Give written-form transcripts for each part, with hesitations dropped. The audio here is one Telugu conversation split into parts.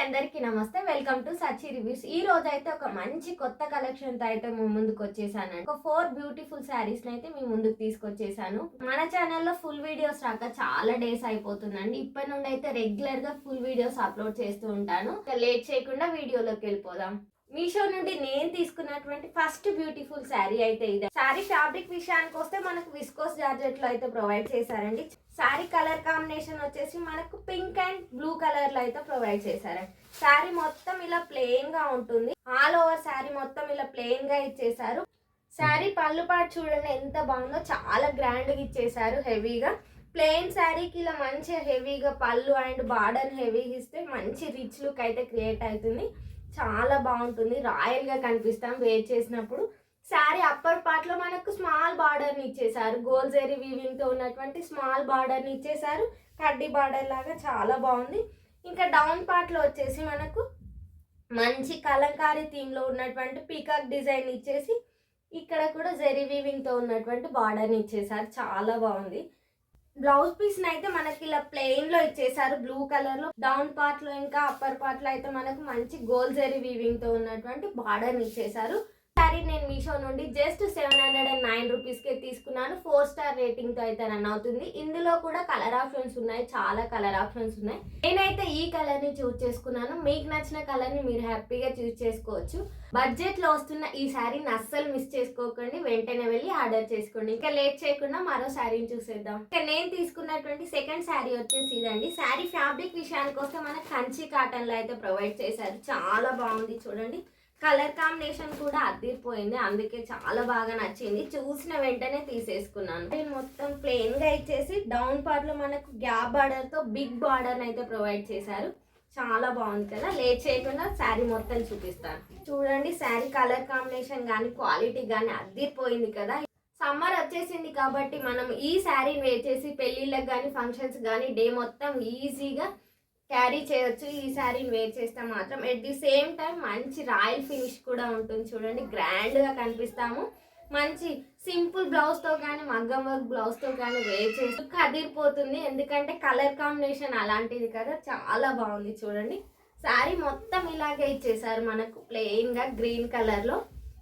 అందరికీ నమస్తే. Welcome to Sachi reviews. ఈ రోజు అయితే ఒక మంచి కొత్త కలెక్షన్ తో అయితే మీ ముందుకు వచ్చేసాను. ఒక 4 బ్యూటిఫుల్ శారీస్ అయితే మీ ముందుకు తీసుకొచ్చేసాను. మన ఛానల్లో ఫుల్ వీడియోస్ రాక చాలా డేస్ అయిపోతుందండి. ఇప్పటి నుండి అయితే రెగ్యులర్ గా ఫుల్ వీడియోస్ అప్లోడ్ చేస్తూ ఉంటాను. లేట్ చేయకుండా వీడియోలోకి వెళ్ళిపోదాం. మీషో నుండి నేను తీసుకున్నటువంటి ఫస్ట్ బ్యూటిఫుల్ శారీ అయితే ఇదే. శారీ ఫ్యాబ్రిక్ విషయానికి వస్తే మనకు విస్కోస్ జార్జెట్ లో అయితే ప్రొవైడ్ చేశారండి. శారీ కలర్ కాంబినేషన్ వచ్చేసి మనకు పింక్ అండ్ బ్లూ కలర్ లో అయితే ప్రొవైడ్ చేశారండి. శారీ మొత్తం ఇలా ప్లెయిన్ గా ఉంటుంది. ఆల్ ఓవర్ శారీ మొత్తం ఇలా ప్లెయిన్ గా ఇచ్చేసారు. శారీ పళ్ళు పాటు చూడండి ఎంత బాగుందో, చాలా గ్రాండ్ గా ఇచ్చేసారు. హెవీగా ప్లెయిన్ శారీకి ఇలా మంచి హెవీగా పళ్ళు అండ్ బార్డర్ హెవీగా ఇస్తే మంచి రిచ్ లుక్ అయితే క్రియేట్ అవుతుంది. చాలా బాగుంటుంది, రాయల్ గా కనిపిస్తాం వేర్ చేసినప్పుడు. శారీ అప్పర్ పార్ట్ లో మనకు స్మాల్ బార్డర్ ని ఇచ్చేసారు. గోల్ జరీ వీవింగ్ తో ఉన్నటువంటి స్మాల్ బార్డర్ ని ఇచ్చేసారు. కడ్డీ బార్డర్ లాగా చాలా బాగుంది. ఇంకా డౌన్ పార్ట్ లో వచ్చేసి మనకు మంచి కలంకారీ థీమ్ లో ఉన్నటువంటి పీకాక్ డిజైన్ ఇచ్చేసి ఇక్కడ కూడా జరీ వీవింగ్ తో ఉన్నటువంటి బార్డర్ ని ఇచ్చేసారు. చాలా బాగుంది. బ్లౌజ్ పీస్ అయితే మనకి ఇలా ప్లెయిన్ లో ఇచ్చేసారు బ్లూ కలర్ లో. డౌన్ పార్ట్ లో ఇంకా అప్పర్ పార్ట్ లో అయితే మనకు మంచి గోల్ జరీ వీవింగ్ తో ఉన్నటువంటి బార్డర్ ని ఇచ్చేసారు. శారీ నేను మీషో నుండి జస్ట్ 709 రూపీస్ కే తీసుకున్నాను. 4 స్టార్ రేటింగ్ తో అయితే రన్ అవుతుంది. ఇందులో కూడా కలర్ ఆప్షన్స్ ఉన్నాయి, చాలా కలర్ ఆప్షన్స్ ఉన్నాయి. నేనైతే ఈ కలర్ ని చూస్ చేసుకున్నాను. మీకు నచ్చిన కలర్ ని మీరు హ్యాపీగా చూస్ చేసుకోవచ్చు. బడ్జెట్ లో వస్తున్న ఈ శారీని అస్సలు మిస్ చేసుకోకండి. వెంటనే వెళ్ళి ఆర్డర్ చేసుకోండి. ఇంకా లేట్ చేయకుండా మరో శారీని చూసేద్దాం. ఇంకా నేను తీసుకున్నటువంటి సెకండ్ శారీ వచ్చేసి ఇదండి. శారీ ఫ్యాబ్రిక్ విషయానికి వస్తే మనకు కంచి కాటన్ లో అయితే ప్రొవైడ్ చేశారు. చాలా బాగుంది చూడండి. కలర్ కాంబినేషన్ కూడా అదిరిపోయింది, అందుకే చాలా బాగా నచ్చింది. చూసిన వెంటనే తీసేసుకున్నాను. ఇది మొత్తం ప్లెయిన్ గా ఇచ్చేసి డౌన్ పార్ట్ లో మనకు గ్యాప్ బార్డర్ తో బిగ్ బార్డర్ అయితే ప్రొవైడ్ చేశారు. చాలా బాగుంది కదా. లేట్ చేయకుండా శారీ మొత్తం చూపిస్తాను. చూడండి శారీ కలర్ కాంబినేషన్ కానీ క్వాలిటీ కానీ అదిరిపోయింది కదా. సమ్మర్ వచ్చేసింది కాబట్టి మనం ఈ శారీని వేర్ చేసి పెళ్లిళ్ళకి కానీ ఫంక్షన్స్ కానీ డే మొత్తం ఈజీగా క్యారీ చేయొచ్చు. ఈ శారీని వేర్ చేస్తే మాత్రం ఎట్ ది సేమ్ టైం మంచి రాయల్ ఫినిష్ కూడా ఉంటుంది. చూడండి గ్రాండ్ గా కనిపిస్తాము. మంచి సింపుల్ బ్లౌజ్ తో కానీ మగ్గం వర్క్ బ్లౌజ్ తో కానీ వేర్ చేస్తూ కదిరిపోతుంది. ఎందుకంటే కలర్ కాంబినేషన్ అలాంటిది కదా. చాలా బాగుంది చూడండి. శారీ మొత్తం ఇలాగే ఇచ్చేసారు మనకు ప్లెయిన్ గా గ్రీన్ కలర్ లో.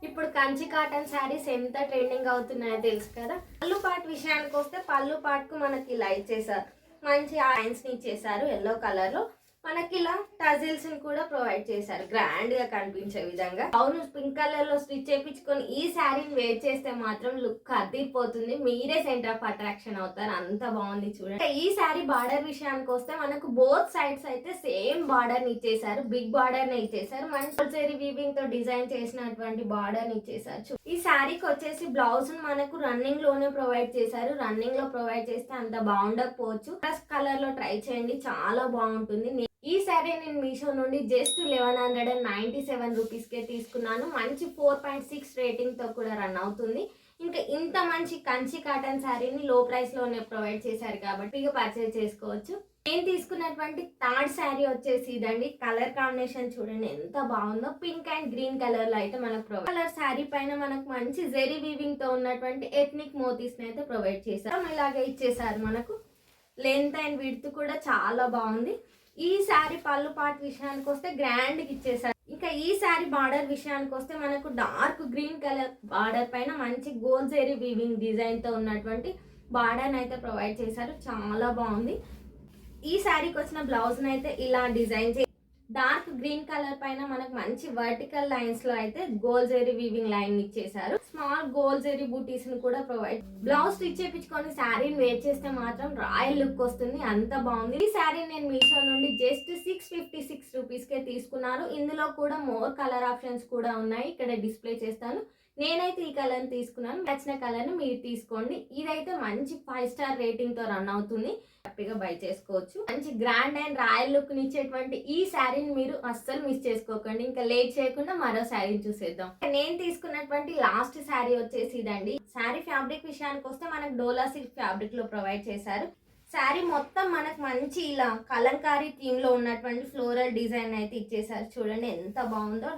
ఇప్పుడు కంచి కాటన్ శారీస్ ఎంత ట్రెండింగ్ అవుతున్నాయో తెలుసు కదా. పళ్ళు పాటు విషయానికి వస్తే పళ్ళు పాటుకు మనకి ఇలా ఇచ్చేసారు. మంచి లైన్స్ ని ఇచ్చేసారు ఎల్లో కలర్ లో. మనకి ఇలా టజిల్స్ ని కూడా ప్రొవైడ్ చేశారు గ్రాండ్ గా కనిపించే విధంగా. అవును, పింక్ కలర్ లో స్టిచ్ చేయించుకొని ఈ శారీని వేర్ చేస్తే మాత్రం లుక్ అదిరిపోతుంది. మీరే సెంటర్ ఆఫ్ అట్రాక్షన్ అవుతారు, అంత బాగుంది చూడండి. ఈ శారీ బార్డర్ విషయానికి వస్తే మనకు బోత్ సైడ్స్ అయితే సేమ్ బార్డర్ ని ఇచ్చేసారు. బిగ్ బార్డర్ ని ఇచ్చేసారు. మంచి జరీ వీవింగ్ తో డిజైన్ చేసినటువంటి బార్డర్ ని ఇచ్చేసారు. ఈ శారీకి వచ్చేసి బ్లౌజ్ మనకు రన్నింగ్ లోనే ప్రొవైడ్ చేశారు. రన్నింగ్ లో ప్రొవైడ్ చేస్తే అంత బాగుండకపోవచ్చు. కలర్ లో ట్రై చేయండి, చాలా బాగుంటుంది. ఈ శారీ నేను మీషో నుండి జస్ట్ 1197 రూపీస్ కే తీసుకున్నాను. మంచి 4.6 రేటింగ్ తో కూడా రన్ అవుతుంది. ఇంకా ఇంత మంచి కంచి కాటన్ శారీని లో ప్రైస్ లోనే ప్రొవైడ్ చేశారు కాబట్టి ఇక పర్చేజ్ చేసుకోవచ్చు. నేను తీసుకున్నటువంటి థర్డ్ శారీ వచ్చేసి ఇదండి. కలర్ కాంబినేషన్ చూడండి ఎంత బాగుందో. పింక్ అండ్ గ్రీన్ కలర్ లో అయితే మనకు ప్రొవైడ్ కలర్ శారీ పైన మనకు మంచి జెరీ వీవింగ్ తో ఉన్నటువంటి ఎథ్నిక్ మోతీస్ ని అయితే ప్రొవైడ్ చేశారు. ఇలాగే ఇచ్చేసారు. మనకు లెంత్ అండ్ విడ్త్ కూడా చాలా బాగుంది. ఈ శారీ పళ్ళు పాటు విషయానికి వస్తే గ్రాండ్ గా ఇచ్చేసారు. ఇంకా ఈ శారీ బార్డర్ విషయానికి వస్తే మనకు డార్క్ గ్రీన్ కలర్ బార్డర్ పైన మంచి గోల్డ్ జరీ వీవింగ్ డిజైన్ తో ఉన్నటువంటి బార్డర్ అయితే ప్రొవైడ్ చేశారు. చాలా బాగుంది. ఈ శారీకి వచ్చిన బ్లౌజ్ అయితే ఇలా డిజైన్ డార్క్ గ్రీన్ కలర్ పైన మనకు మంచి వర్టికల్ లైన్స్ లో అయితే గోల్ జరీ వీవింగ్ లైన్ ఇచ్చేసారు. స్మాల్ గోల్ జరీ బూటీస్ ని కూడా ప్రొవైడ్. బ్లౌజ్ స్టిచ్ చేయించుకొని శారీని వేర్ చేస్తే మాత్రం రాయల్ లుక్ వస్తుంది, అంత బాగుంది. ఈ శారీ నేను మీషో నుండి జస్ట్ 656 రూపీస్ కే తీసుకున్నాను. ఇందులో కూడా మోర్ కలర్ ఆప్షన్స్ కూడా ఉన్నాయి, ఇక్కడ డిస్ప్లే చేస్తాను. నేనైతే ఈ కలర్ తీసుకున్నాను. నచ్చిన కలర్ ని మీరు తీసుకోండి. ఇదైతే మంచి 5 స్టార్ రేటింగ్ తో రన్ అవుతుంది. హ్యాపీగా బై చేసుకోవచ్చు. మంచి గ్రాండ్ అండ్ రాయల్ లుక్ ఇచ్చేటువంటి ఈ శారీని మీరు అస్సలు మిస్ చేసుకోకండి. ఇంకా లేట్ చేయకుండా మరో శారీని చూసేద్దాం. నేను తీసుకున్నటువంటి లాస్ట్ శారీ వచ్చేసి ఇదండి. శారీ ఫ్యాబ్రిక్ విషయానికి వస్తే మనకు డోలా సిల్క్ ఫ్యాబ్రిక్ లో ప్రొవైడ్ చేశారు. శారీ మొత్తం మనకు మంచి ఇలా కలంకారీ థీమ్ లో ఉన్నటువంటి ఫ్లోరల్ డిజైన్ అయితే ఇచ్చేసారు. చూడండి ఎంత బాగుందో.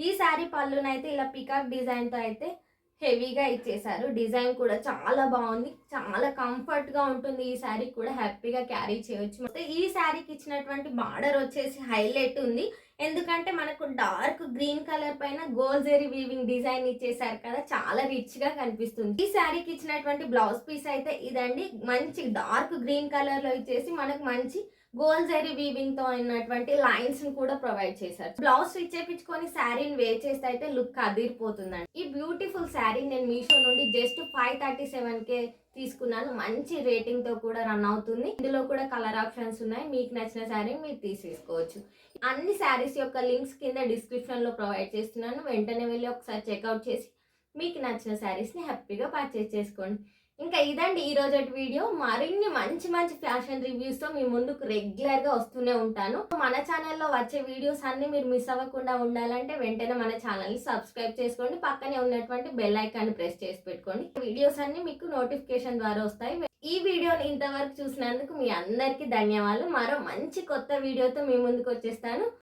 ఈ శారీ పళ్ళునైతే ఇలా పికాక్ డిజైన్ తో అయితే హెవీగా ఇచ్చేసారు. డిజైన్ కూడా చాలా బాగుంది. చాలా కంఫర్ట్ గా ఉంటుంది. ఈ శారీ కూడా హ్యాపీగా క్యారీ చేయొచ్చు. అయితే ఈ శారీకి ఇచ్చినటువంటి బార్డర్ వచ్చేసి హైలైట్ ఉంది. ఎందుకంటే మనకు డార్క్ గ్రీన్ కలర్ పైన గోల్డ్ జరీ వీవింగ్ డిజైన్ ఇచ్చేసారు కదా, చాలా రిచ్ గా కనిపిస్తుంది. ఈ శారీకి ఇచ్చినటువంటి బ్లౌజ్ పీస్ అయితే ఇదండి. మంచి డార్క్ గ్రీన్ కలర్ లో ఇచ్చేసి మనకు మంచి గోల్డ్ జరీ వీవింగ్ తో అయినటువంటి లైన్స్ ని కూడా ప్రొవైడ్ చేశారు. బ్లౌజ్ స్టిచ్ చేయించుకొని శారీని వేర్ చేస్తే అయితే లుక్ అదిరిపోతుందండి. ఈ బ్యూటిఫుల్ శారీ నేను మీషో నుండి జస్ట్ 537K తీసుకున్నాను. మంచి రేటింగ్ తో కూడా రన్ అవుతుంది. ఇందులో కూడా కలర్ ఆప్షన్స్ ఉన్నాయి. మీకు నచ్చిన శారీ మీరు తీసేసుకోవచ్చు. అన్ని శారీస్ యొక్క లింక్స్ కింద డిస్క్రిప్షన్ లో ప్రొవైడ్ చేస్తున్నాను. వెంటనే వెళ్ళి ఒకసారి చెక్అవుట్ చేసి మీకు నచ్చిన శారీస్ ని హ్యాపీగా పర్చేస్ చేసుకోండి. ఇంకా ఇదండి ఈ రోజు వీడియో. మరిన్ని మంచి మంచి ఫ్యాషన్ రివ్యూస్ తో మీ ముందుకు రెగ్యులర్ గా వస్తూనే ఉంటాను. మన ఛానల్లో వచ్చే వీడియోస్ అన్ని మీరు మిస్ అవ్వకుండా ఉండాలంటే వెంటనే మన ఛానల్ ని సబ్స్క్రైబ్ చేసుకోండి. పక్కనే ఉన్నటువంటి బెల్ ఐకాన్ ప్రెస్ చేసి పెట్టుకోండి. వీడియోస్ అన్ని మీకు నోటిఫికేషన్ ద్వారా వస్తాయి. ఈ వీడియోని ఇంతవరకు చూసినందుకు మీ అందరికీ ధన్యవాదాలు. మరో మంచి కొత్త వీడియోతో మీ ముందుకు వచ్చేస్తాను.